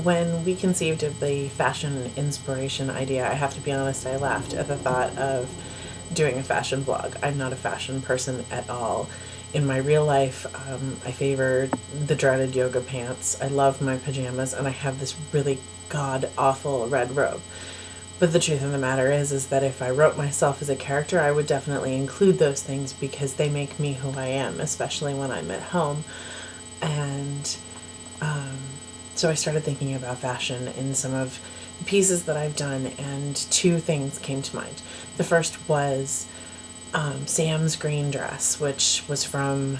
when we conceived of the fashion inspiration idea, I have to be honest, I laughed at the thought of doing a fashion blog. I'm not a fashion person at all. In my real life, I favor the dreaded yoga pants. I love my pajamas, and I have this really god awful red robe. But the truth of the matter is that if I wrote myself as a character, I would definitely include those things because they make me who I am, especially when I'm at home. And so I started thinking about fashion in some of the pieces that I've done, and two things came to mind. The first was Sam's green dress, which was from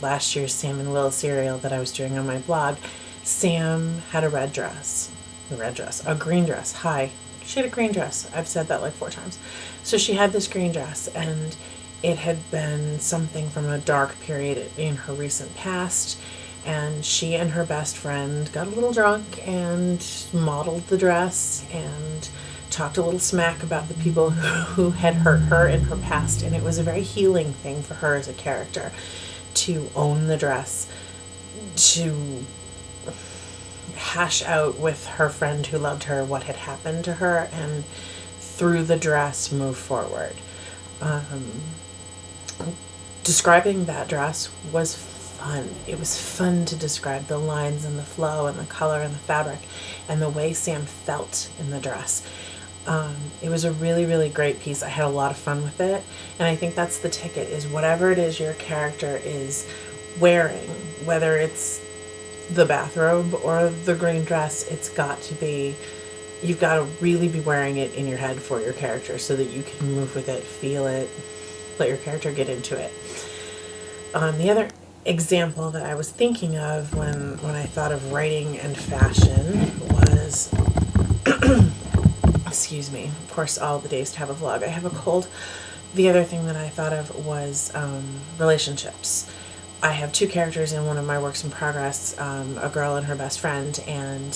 last year's Sam and Will serial that I was doing on my blog. Sam had a a green dress. Hi. She had a green dress. I've said that like 4 times. So she had this green dress, and it had been something from a dark period in her recent past. And she and her best friend got a little drunk and modeled the dress and talked a little smack about the people who had hurt her in her past. And it was a very healing thing for her as a character to own the dress, to hash out with her friend who loved her what had happened to her, and through the dress move forward. Describing that dress was fun. It was fun to describe the lines and the flow and the color and the fabric and the way Sam felt in the dress. It was a really, really great piece. I had a lot of fun with it, and I think that's the ticket, is whatever it is your character is wearing, whether it's the bathrobe or the green dress, you've got to really be wearing it in your head for your character so that you can move with it, feel it, let your character get into it. The other example that I was thinking of when I thought of writing and fashion was excuse me, of course all the days to have a vlog, I have a cold. The other thing that I thought of was relationships. I have 2 characters in one of my works in progress, a girl and her best friend, and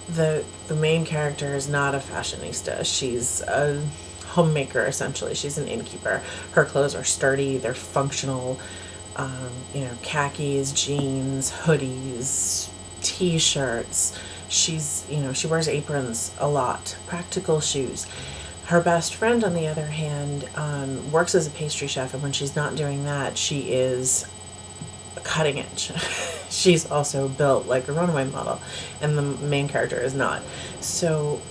the main character is not a fashionista. She's a homemaker, essentially. She's an innkeeper. Her clothes are sturdy, they're functional, khakis, jeans, hoodies, t-shirts. She wears aprons a lot, practical shoes. Her best friend, on the other hand, works as a pastry chef, and when she's not doing that, she is cutting edge. She's also built like a runway model, and the main character is not. So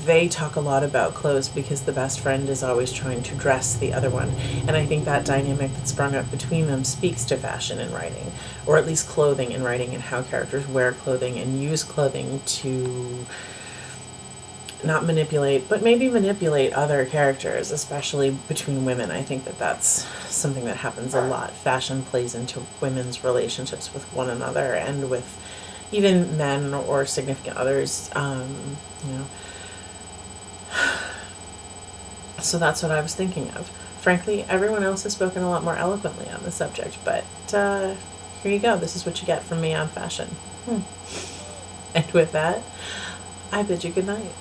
they talk a lot about clothes because the best friend is always trying to dress the other one. And I think that dynamic that sprung up between them speaks to fashion in writing, or at least clothing in writing, and how characters wear clothing and use clothing to not manipulate, but maybe manipulate other characters, especially between women. I think that that's something that happens a lot. Fashion plays into women's relationships with one another and with even men or significant others, So that's what I was thinking of. Frankly, everyone else has spoken a lot more eloquently on the subject, but here you go. This is what you get from me on fashion. And with that, I bid you good night.